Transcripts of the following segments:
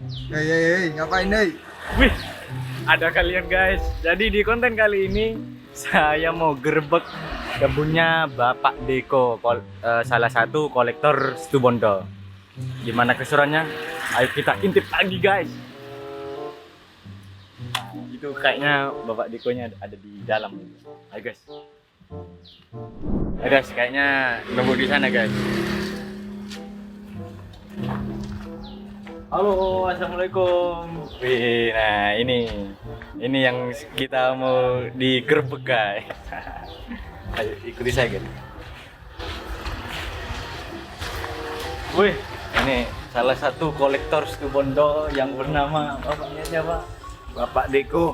Hei, ngapain nih? Wih, ada kalian guys. Jadi di konten kali ini saya mau gerbek kebunnya Bapak Deko, salah satu kolektor Situbondo. Gimana keseruannya? Ayo kita intip lagi guys. Nah, itu kayaknya Bapak Dekonya ada di dalam. Ayo guys. Ayo guys, kayaknya nunggu di sana guys. Halo, assalamualaikum. Wih, nah ini yang kita mau digerebek guys. Ayo ikuti saya guys. Wih, ini salah satu kolektor Situbondo yang bernama bapaknya siapa? Bapak Deko.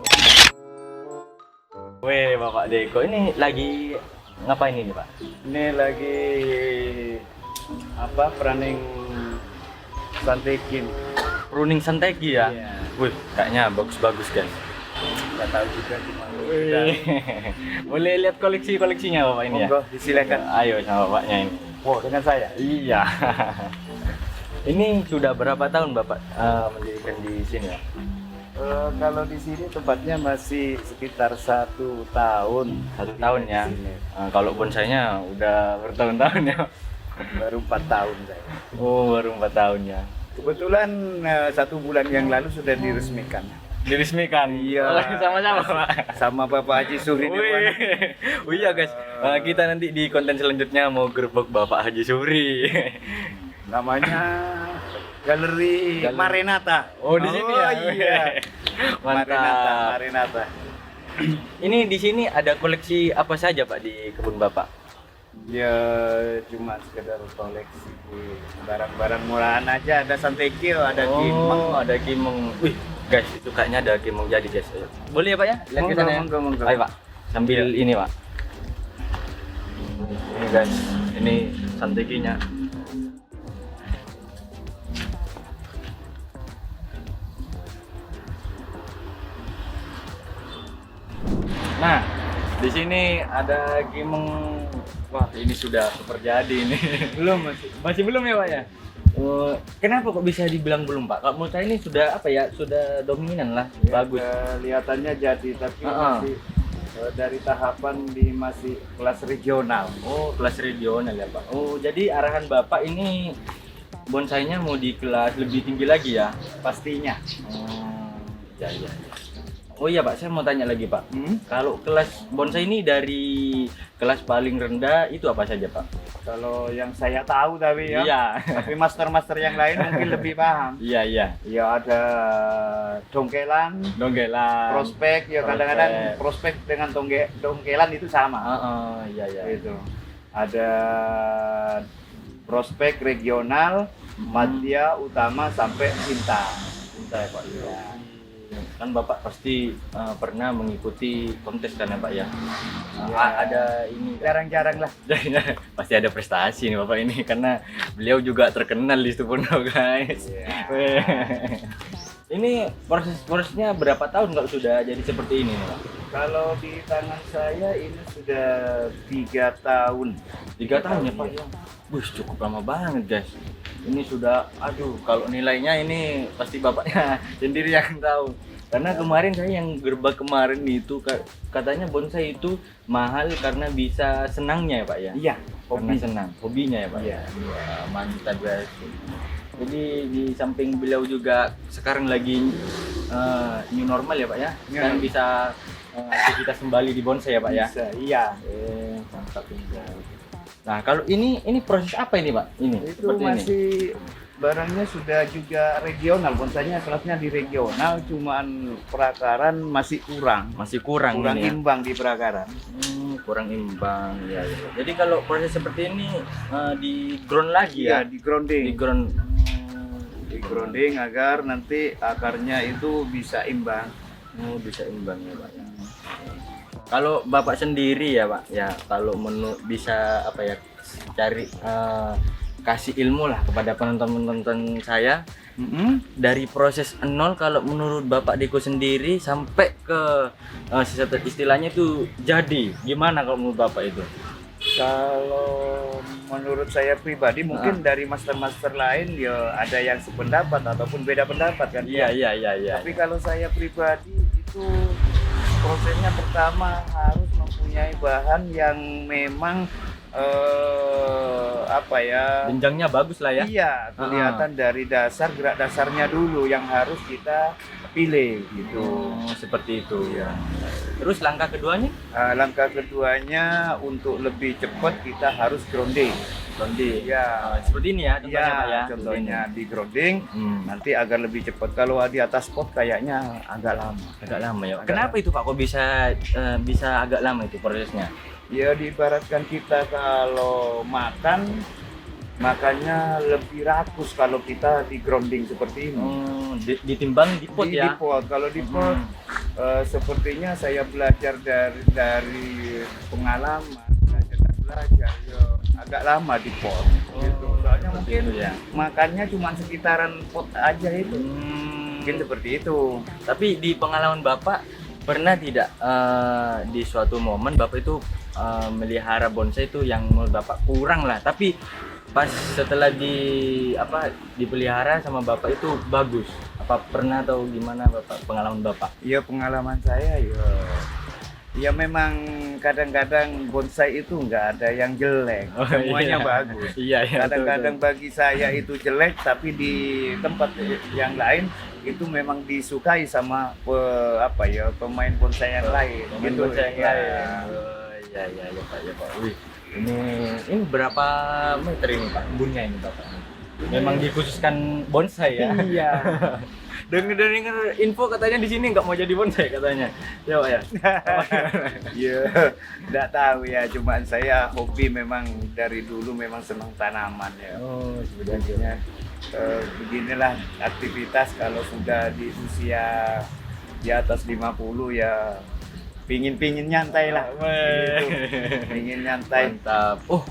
Wih, Bapak Deko ini lagi ngapain ini Pak? Ini lagi running santekin. Pruning santeki ya? Iya. Wih, kayaknya bagus-bagus guys. Nggak tahu juga gimana. Wih. Boleh lihat koleksinya Bapak ini ya? Monggo, disilakan. Ayo sama Bapaknya ini. Wow, dengan saya. Iya. Ini sudah berapa tahun Bapak mendirikan di sini ya? Kalau di sini tempatnya masih sekitar 1 tahun. 1 tahun ya. Di sini. Kalau bonsainya udah bertahun-tahun ya. Baru 4 tahun saya. Oh, baru 4 tahun ya. Kebetulan 1 bulan yang lalu sudah diresmikan. Diresmikan. Iya. Oh, sama-sama Pak. Sama Bapak Haji Suri Nirwana. Oh iya guys, kita nanti di konten selanjutnya mau gerbek Bapak Haji Suri. Namanya Galeri Marenata. Oh, di sini ya. Iya. Mantap. Marenata. Ini di sini ada koleksi apa saja Pak di kebun Bapak? Ya cuma sekedar koleksi barang-barang murahan aja, ada santekil, ada kimeng. Ada kimeng. Wih, guys, itu kayaknya ada kimeng jadi guys. Ayo. Boleh ya Pak ya? Lihat ke sana ya. Monggo. Ayo Pak, sambil ini Pak. Ini guys, ini santekinya. Nah, di sini ada kimeng. Wah, ini sudah super jadi ini. Belum Masih belum ya Pak ya? Kenapa kok bisa dibilang belum Pak? Kalau menurut saya ini sudah apa ya? Sudah dominan lah, ya, bagus. Kelihatannya jadi, tapi masih dari tahapan masih kelas regional. Oh, kelas regional ya Pak. Oh, jadi arahan Bapak ini bonsainya mau di kelas lebih tinggi lagi ya? Pastinya. Oh, ya. Oh iya Pak, saya mau tanya lagi Pak. Kalau kelas bonsai ini dari kelas paling rendah itu apa saja Pak? Kalau yang saya tahu tapi ya. Iya. Tapi master-master yang lain mungkin lebih paham. Iya. Ya ada dongkelan, Donggelan. prospek, ya kadang-kadang prospek dengan dongkelan itu sama. Iya. Itu. Ada prospek regional, madya, utama sampai bintang. Cinta ya Pak. Iya. Kan Bapak pasti pernah mengikuti kontes kan ya Pak ya? Ada ini Jarang-jarang lah. pasti ada prestasi nih Bapak ini karena beliau juga terkenal di Situbondo guys. Iya. Ini prosesnya berapa tahun kalau sudah jadi seperti ini nih Pak? Kalau di tangan saya ini sudah 3 tahun. 3 tahun ya Pak ya? Wih, cukup lama banget guys. Ini sudah, kalau nilainya ini pasti Bapaknya sendiri yang tahu. Karena kemarin saya yang gerbek kemarin itu katanya bonsai itu mahal karena bisa senangnya ya Pak ya? Iya, Karena senang, hobinya ya Pak? Iya. Wah, mantap guys. Jadi di samping beliau juga sekarang lagi new normal ya Pak ya? Sekarang bisa aktivitas kembali di bonsai ya Pak ya? Bisa, iya. Mantap ini guys. Nah kalau ini proses apa ini Pak? Ini Itu seperti masih barangnya sudah juga regional, bonsainya kelasnya di regional, cuman perakaran masih kurang. Masih kurang ini ya? Imbang di perakaran. Kurang imbang ya. Jadi kalau proses seperti ini di ground lagi ya? Iya, di grounding. Di ground. Di grounding agar nanti akarnya itu bisa imbang. Oh, bisa imbang ya Pak ya. Kalau Bapak sendiri ya Pak ya, kalau bisa apa ya, cari kasih ilmu lah kepada penonton-penonton saya dari proses nol, kalau menurut Bapak Deko sendiri sampai ke istilahnya itu jadi gimana kalau menurut Bapak itu? Kalau menurut saya pribadi mungkin dari master-master lain ya ada yang sependapat ataupun beda pendapat kan. Iya, iya, iya, iya. Tapi kalau saya pribadi itu prosesnya pertama harus mempunyai bahan yang memang apa ya? Jenjangnya bagus lah ya. Iya, kelihatan dari dasar gerak dasarnya dulu yang harus kita pilih gitu. Seperti itu. Iya. Terus langkah keduanya? Langkah keduanya untuk lebih cepat kita harus grounding. Grounding. Ya, Seperti ini ya contohnya, ya, Pak ya. contohnya di grounding Hmm. nanti agar lebih cepat. Kalau di atas pot kayaknya agak lama. Agak lama ya. Agak Kenapa itu Pak? Kok bisa agak lama itu prosesnya? Ya diibaratkan kita kalau makannya lebih rakus kalau kita di grounding seperti ini. Ditimbang di pot Di ya. pot. Kalau di pot sepertinya saya belajar dari pengalaman, belajar ya, agak lama di pot. Gitu. Soalnya mungkin ya. makannya cuma sekitaran pot aja itu. Mungkin seperti itu. Tapi di pengalaman Bapak pernah tidak di suatu momen Bapak itu melihara bonsai itu yang menurut Bapak kurang lah, tapi pas setelah dipelihara sama Bapak itu bagus? Apa pernah atau gimana Bapak pengalaman Bapak? Ya pengalaman saya ya memang kadang-kadang bonsai itu nggak ada yang jelek, semuanya iya. bagus. Iya, iya. Kadang-kadang bagi saya itu jelek, tapi di tempat yang lain itu memang disukai sama pemain bonsai yang lain. Pemain Gitu, bonsai yang ya. lain. Iya, iya, ya Pak, ya Pak. Wih, ini berapa meter ini Pak kebunnya ini Bapak? Memang dikhususkan bonsai ya? Iya. Dengar info katanya di sini nggak mau jadi bonsai katanya. Ya Pak ya. Iya, nggak tahu ya. Cuman saya hobi memang dari dulu memang senang tanaman ya. Oh, Sebenarnya beginilah aktivitas kalau sudah di usia di atas 50 ya pingin nyantai lah. Gitu. Pingin nyantai. Mantap. Oh,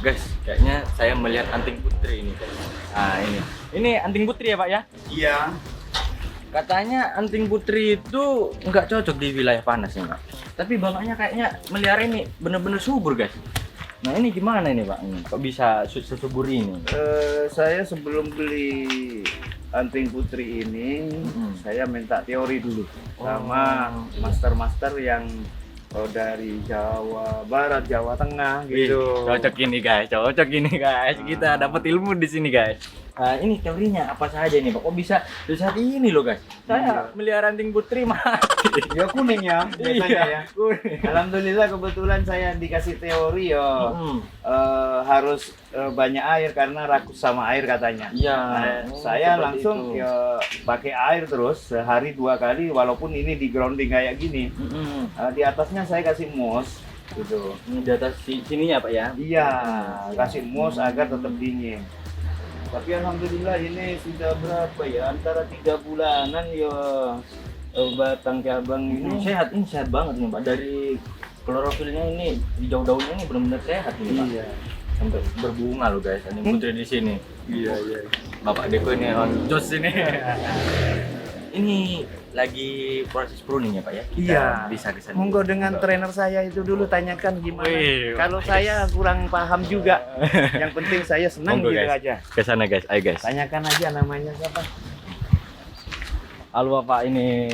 guys, kayaknya saya melihat anting putri ini. Nah, ini. Ini anting putri ya Pak ya? Iya. Katanya anting putri itu nggak cocok di wilayah panas ya Pak. Tapi bapaknya kayaknya melihara ini bener-bener subur guys. Nah ini gimana ini Pak? Kok bisa sesubur ini? Saya sebelum beli anting putri ini, saya minta teori dulu sama master-master yang dari Jawa Barat, Jawa Tengah gitu. Cocok ini guys, cocok ini guys. Kita dapat ilmu di sini guys. Ini teorinya apa saja nih Pak? Kok bisa di saat ini loh guys? Saya melihara anting putri mati. Ya kuning ya biasanya Iya, ya. kuning. Alhamdulillah kebetulan saya dikasih teori ya harus banyak air karena rakus sama air katanya. Iya. Nah, saya seperti langsung itu. ya pakai air terus sehari 2 kali walaupun ini di grounding kayak gini. Di atasnya saya kasih moss gitu. Ini di atas sininya Pak ya? Iya, kasih moss agar tetap dingin. Tapi alhamdulillah ini sudah berapa ya? Antara 3 bulanan ya batang cabang Ini ini. sehat banget nih Pak. Dari klorofilnya ini, hijau daunnya ini benar-benar sehat ini Pak. Iya. Sampai berbunga loh guys, anting putri di sini. Iya, iya. Bapak Deko ini on jos ini. Ini lagi proses pruning ya Pak ya? Kita Iya. bisa ke sana. Monggo dengan trainer saya itu dulu tanyakan gimana. Wih, Kalau saya kurang paham juga. Yang penting saya senang Monggo, gitu guys. aja. Ke sana guys, ayo guys. Tanyakan aja namanya siapa. Halo Bapak ini.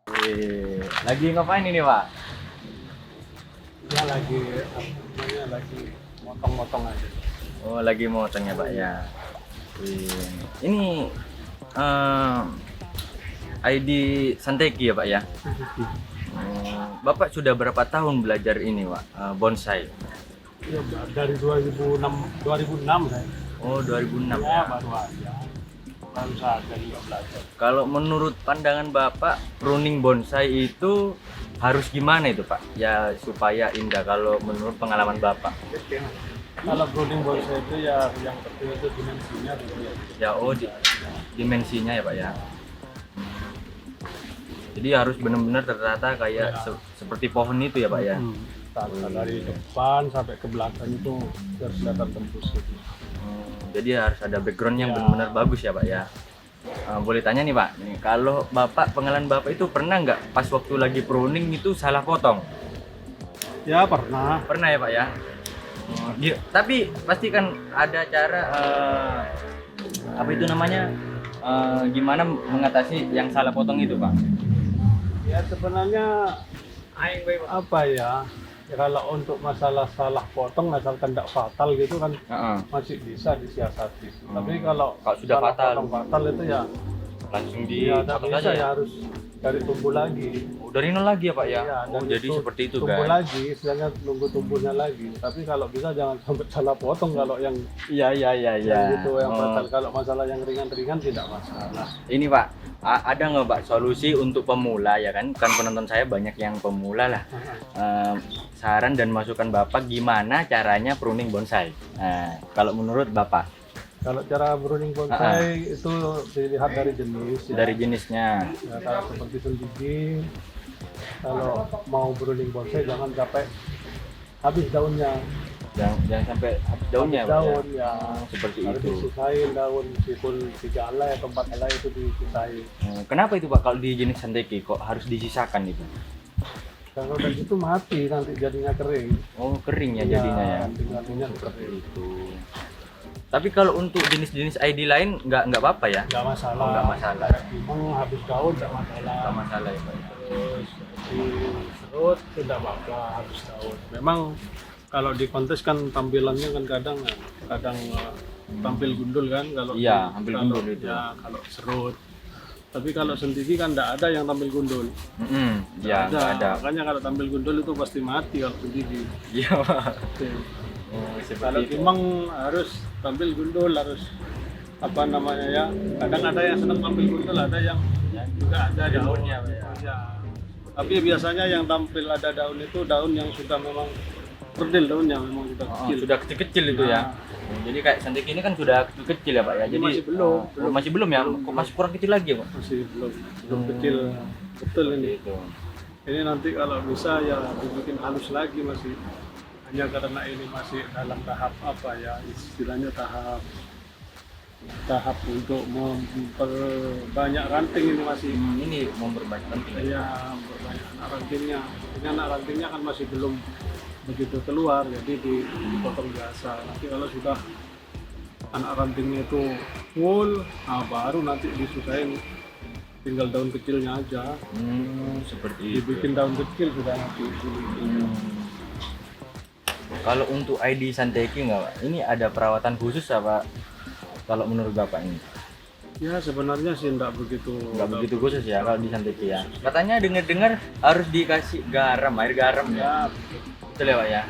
Wih, lagi ngapain ini Pak? Ya lagi lagi motong-motong aja. Oh lagi motong ya Pak ya. Wih, ini ID Santeki ya Pak ya. Bapak sudah berapa tahun belajar ini Pak bonsai? Ya, dari 2006 saya. Oh 2006 Ya, ya. baru aja. Baru saja juga belajar. Kalau menurut pandangan Bapak pruning bonsai itu harus gimana itu Pak? Ya supaya indah kalau menurut pengalaman Bapak. Kalau grounding bonsai itu ya yang penting itu dimensinya gitu ya. Ya dimensinya ya Pak ya. Jadi harus benar-benar tertata kayak Ya. seperti pohon itu ya Pak ya. Tata dari depan sampai ke belakang itu biar kelihatan tembus gitu. Jadi harus ada background yang Ya. benar-benar bagus ya Pak ya. Boleh tanya nih Pak, nih, kalau Bapak pengalaman Bapak itu pernah nggak pas waktu lagi pruning itu salah potong? Ya pernah. Pernah ya Pak ya? Iya. Tapi pasti kan ada cara apa itu namanya, gimana mengatasi yang salah potong itu Pak? Ya sebenarnya apa ya? Ya, kalau untuk masalah salah potong asalkan tidak fatal gitu kan masih bisa disiasati. Tapi kalau sudah salah fatal, potong fatal itu ya langsung ya tidak dipotong bisa saja ya ya? harus dari tumbuh lagi. Oh, dari nol lagi ya Pak ya? Iya, Oh, dan jadi seperti itu tumbuh kan? lagi, istilahnya nunggu tumbuhnya lagi. Tapi kalau bisa jangan sampai salah potong kalau yang Iya iya iya iya. yang gitu yang Oh. fatal. Kalau masalah yang ringan-ringan tidak masalah. Ini Pak, ada nggak Pak solusi untuk pemula ya kan? Kan penonton saya banyak yang pemula lah. Saran dan masukan Bapak gimana caranya pruning bonsai? Nah, kalau menurut Bapak? Kalau cara pruning bonsai itu dilihat dari jenis ya. Dari jenisnya. Ya, kalau seperti sendiri, kalau mau pruning bonsai jangan sampai habis daunnya. Jangan sampai habis daunnya Pak, Daun ya? ya. Seperti Harus itu. disisain daun meskipun 3 helai atau 4 helai itu disisain. Kenapa itu Pak kalau di jenis Santeki kok harus disisakan itu? Kalau udah gitu mati nanti jadinya kering. Oh kering ya jadinya ya. Tinggal Seperti itu. Tapi kalau untuk jenis-jenis ID lain nggak apa-apa ya? Nggak masalah. Nggak masalah. Memang habis daun nggak masalah. Nggak masalah ya Pak. Terus di serut tidak apa-apa habis daun. Memang kalau di kontes kan tampilannya kan kadang tampil gundul kan kalau Iya, tampil gundul itu. Ya kalau serut. Tapi kalau sendiri kan tidak ada yang tampil gundul. Ya nggak ada. Makanya kalau tampil gundul itu pasti mati kalau sendiri. Iya Pak. Oke. Oh, Kalau seperti itu. timang harus tampil gundul, harus apa namanya ya. Kadang ada yang senang tampil gundul, ada yang juga ada daunnya. Ya. Tapi biasanya yang tampil ada daun itu daun yang sudah memang kerdil daunnya memang sudah kecil. Sudah kecil-kecil itu ya. Jadi kayak Santeki ini kan sudah kecil ya Pak ya. Ini Jadi masih belum, masih belum ya. Kok masih kurang kecil lagi ya Pak? Masih belum kecil betul ini. Itu. Ini nanti kalau bisa ya dibikin halus lagi masih. Hanya karena ini masih dalam tahap apa ya istilahnya tahap untuk memperbanyak ranting ini masih. Ini memperbanyak penting. Ya memperbanyak anak rantingnya. Ini anak rantingnya kan masih belum begitu keluar, jadi dipotong biasa. Nanti kalau sudah anak rantingnya itu full, nah baru nanti disusahin tinggal daun kecilnya aja. Seperti itu. Dibikin daun kecil sudah nanti. Kalau untuk ID Santeki nggak Pak? Ini ada perawatan khusus apa? Kalau menurut Bapak ini? Ya sebenarnya sih enggak begitu Khusus ya kalau di Santeki ya. Katanya dengar-dengar harus dikasih garam, air garam ya. Betul ya Pak ya?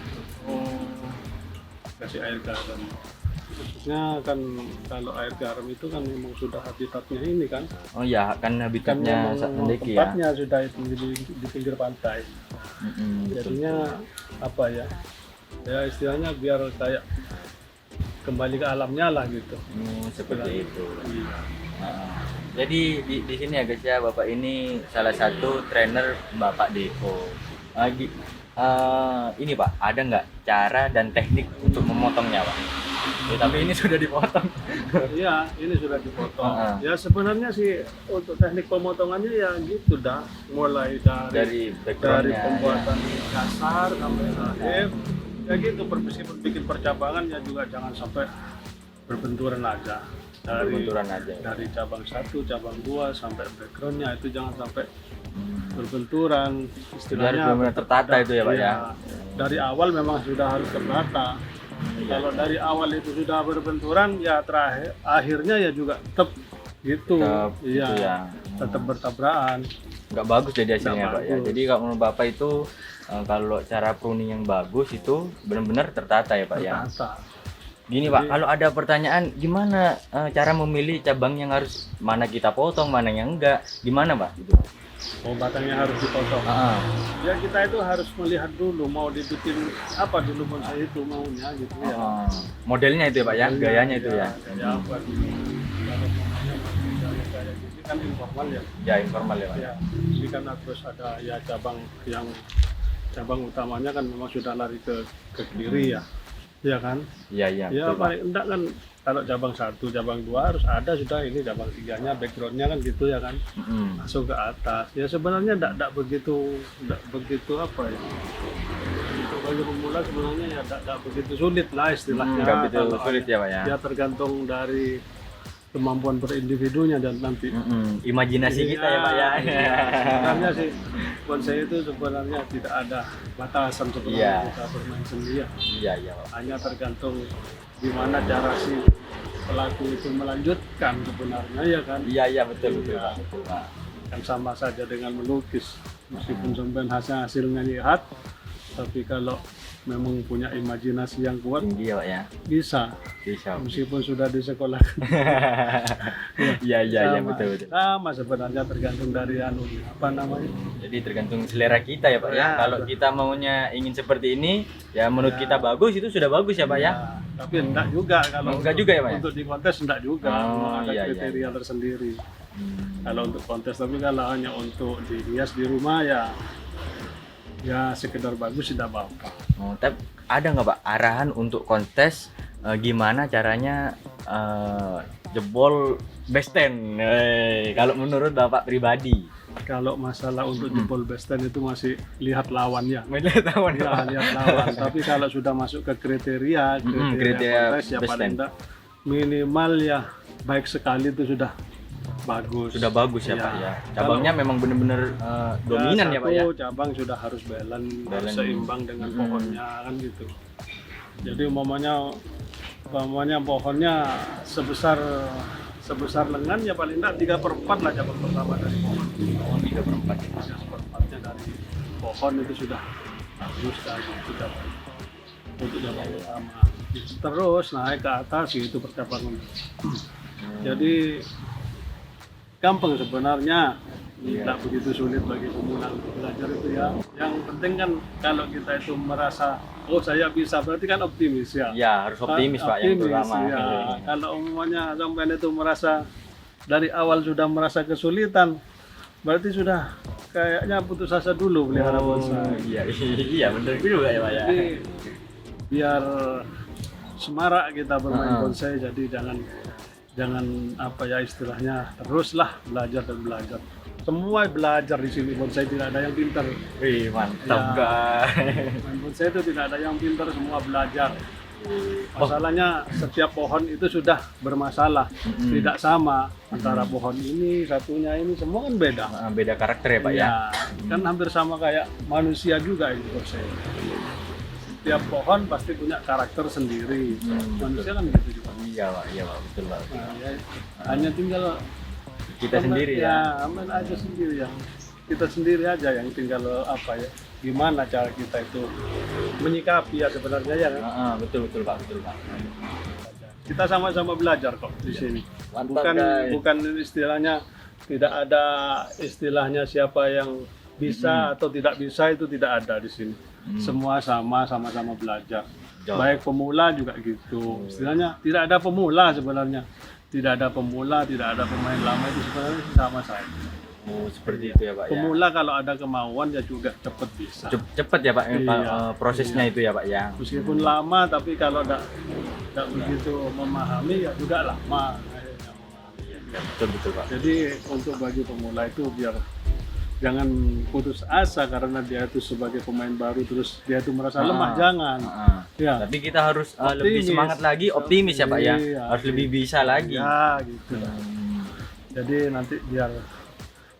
Kasih air garam. Khususnya kan kalau air garam itu kan memang sudah habitatnya ini kan. Oh ya, kan habitatnya Santeki ya. Tempatnya sudah itu di pinggir pantai. Betul. Jadinya apa ya? Ya istilahnya biar kayak kembali ke alamnya lah gitu. Seperti itu. Iya. Jadi di sini ya guys ya, Bapak ini salah satu trainer Bapak Deko. Ini Pak, ada nggak cara dan teknik untuk memotongnya Pak? Ya, tapi ini sudah dipotong. Iya, ini sudah dipotong. Ya sebenarnya sih untuk teknik pemotongannya ya gitu dah. Mulai dari pembuatan dasar sampai akhir. Ya gitu, bikin percabangan ya juga jangan sampai berbenturan aja. Dari cabang 1, cabang 2 sampai backgroundnya itu jangan sampai berbenturan. Istilahnya benar-benar tertata itu ya Pak ya. Dari awal memang sudah harus tertata. Kalau dari awal itu sudah berbenturan ya akhirnya ya juga tetap gitu. Tetap bertabrakan. Nggak bagus jadi hasilnya Nggak Pak ya. bagus. Jadi kalau menurut Bapak itu kalau cara pruning yang bagus itu benar-benar tertata ya Pak ya. Gini Pak, kalau ada pertanyaan gimana cara memilih cabang yang harus mana kita potong, mana yang enggak, gimana Pak? Gitu. Oh, batangnya harus dipotong. Ya kita itu harus melihat dulu mau dibikin apa dulu bonsai itu maunya gitu ya. Modelnya itu ya Pak ya, gayanya itu ya. Gaya apa dulu. Kalau maunya gaya ini kan informal ya. Ya informal ya Pak. Ya, ini kan terus ada ya cabang utamanya kan memang sudah lari ke kiri ya. Iya kan? Iya. Ya paling enggak kan kalau cabang 1, cabang 2 harus ada sudah ini cabang 3-nya backgroundnya kan gitu ya kan. Masuk ke atas. Ya sebenarnya enggak begitu apa ya. bagi pemula sebenarnya ya tidak begitu sulit lah istilahnya. Nggak begitu Kalau sulit ya Pak ya. Ya tergantung dari kemampuan per individunya dan nanti Imajinasi kita ya Pak ya. Iya. Sebenarnya sih bonsai itu sebenarnya tidak ada batasan sebenarnya kita bermain sendiri. Iya Pak. Hanya tergantung gimana cara si pelaku itu melanjutkan sebenarnya ya kan. Iya betul Pak. Kan sama saja dengan melukis, meskipun sampai hasilnya lihat, tapi kalau memang punya imajinasi yang kuat Tinggi ya Pak ya. bisa meskipun sudah di sekolah. Iya betul. Sama sebenarnya tergantung dari apa namanya. Jadi tergantung selera kita ya Pak ya. Kalau kita maunya ingin seperti ini, ya menurut kita bagus itu sudah bagus ya Pak ya. Tapi enggak juga kalau Enggak juga ya Pak ya. untuk di kontes enggak juga, Oh, ada iya, kriteria tersendiri. Kalau untuk kontes, tapi kalau hanya untuk dihias di rumah ya sekedar bagus tidak apa-apa. Oh, tapi ada nggak Pak arahan untuk kontes gimana caranya jebol best 10? Kalau menurut Bapak pribadi. Kalau masalah untuk jebol best 10 itu masih lihat lawannya. Lihat lawan Ya, lihat lawan. Tapi kalau sudah masuk ke kriteria kontes ya best paling 10. enggak minimal ya baik sekali itu sudah bagus. Sudah bagus ya Ya. Pak ya. Cabangnya memang benar-benar dominan ya Pak ya. Satu cabang sudah harus balance seimbang dengan pohonnya kan gitu. Jadi umpamanya pohonnya sebesar lengan ya paling enggak 3/4 lah cabang pertama dari pohon. 3/4. 3/4-nya dari pohon itu sudah bagus dan sudah untuk cabang pertama. Terus naik ke atas itu percabangan. Jadi gampang sebenarnya, tidak begitu sulit bagi pemula untuk belajar itu ya. Yang penting kan kalau kita itu merasa oh saya bisa, berarti kan optimis ya. Ya harus optimis Pak yang pertama. Ya. Kalau umumnya sampai itu merasa dari awal sudah merasa kesulitan, berarti sudah kayaknya putus asa dulu pelihara bonsai. Iya benar juga ya Pak ya. Jadi biar semarak kita bermain bonsai, jadi jangan apa ya istilahnya teruslah belajar dan belajar. Semua belajar di sini, bonsai tidak ada yang pintar. Wih mantap guys. Main bonsai itu tidak ada yang pintar, semua belajar. Masalahnya setiap pohon itu sudah bermasalah, tidak sama antara pohon ini satunya ini semua kan beda. Beda karakter ya Pak ya. Kan hampir sama kayak manusia juga ini bonsai. Setiap pohon pasti punya karakter sendiri. Manusia kan gitu juga. Iya Pak, betul Pak. Nah, ya, hanya tinggal Kita sendiri ya. aman aja sendiri ya. Kita sendiri aja yang tinggal apa ya, gimana cara kita itu menyikapi ya sebenarnya ya kan? Betul Pak. Kita sama-sama belajar kok di sini. Mantap, guys. Bukan istilahnya tidak ada istilahnya siapa yang bisa atau tidak bisa, itu tidak ada di sini. Semua sama-sama belajar. Baik pemula juga gitu. Istilahnya tidak ada pemula sebenarnya. Tidak ada pemula, tidak ada pemain lama, itu sebenarnya sama saja. Oh, seperti itu ya Pak ya. Pemula kalau ada kemauan ya juga cepat bisa. Cepat ya Pak prosesnya itu ya Pak ya. Meskipun lama tapi kalau tidak begitu memahami ya juga lama. Ya, betul Pak. Jadi untuk bagi pemula itu biar jangan putus asa karena dia itu sebagai pemain baru terus dia itu merasa lemah, jangan. Ya. Tapi kita harus lebih semangat lagi, optimis ya Pak ya. Iya, Harus lebih bisa lagi. Ya gitu. Jadi nanti biar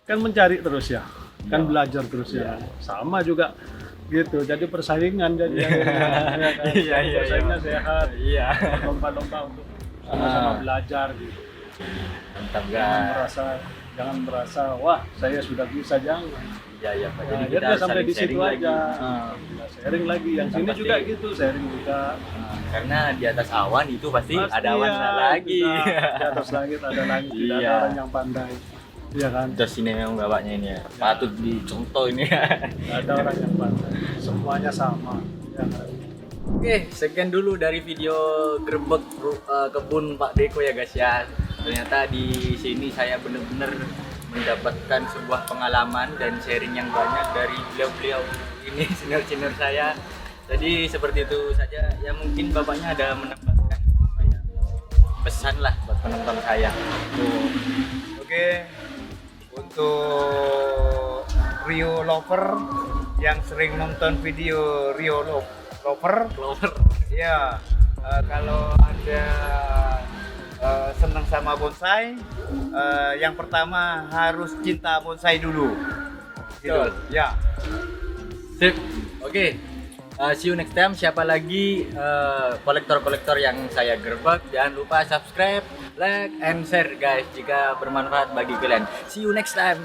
kan mencari terus ya, kan belajar terus ya. Sama juga gitu. Jadi persaingan jadi persaingan sehat. Iya. Lomba-lomba untuk sama-sama belajar gitu. Mantap Jangan merasa wah saya sudah bisa, jangan. Iya Pak. Jadi kita kita sampai di situ lagi. aja. Kita sharing lagi. Yang sini Pasti. juga gitu, sharing juga. Karena di atas awan itu pasti ada awan lagi. Di atas langit ada langit, tidak ada orang yang pandai. Iya kan? Terus ini memang bapaknya ini ya. Patut dicontoh ini ya. Tidak ada orang yang pandai. Semuanya sama. Ya kan? Oke, sekian dulu dari video grebek kebun Pak Deko ya guys ya. Ternyata di sini saya benar-benar mendapatkan sebuah pengalaman dan sharing yang banyak dari beliau-beliau ini, senior-senior saya. Jadi seperti itu saja. Ya mungkin bapaknya ada menambahkan pesan lah buat penonton saya. Oke, untuk Rio Lover yang sering nonton video Rio clover. Clover. Ya, kalau Anda senang sama bonsai, yang pertama harus cinta bonsai dulu. Gitu. Betul. Ya. Sip. Oke. See you next time. Siapa lagi kolektor-kolektor yang saya gerbek? Jangan lupa subscribe, like, and share guys jika bermanfaat bagi kalian. See you next time.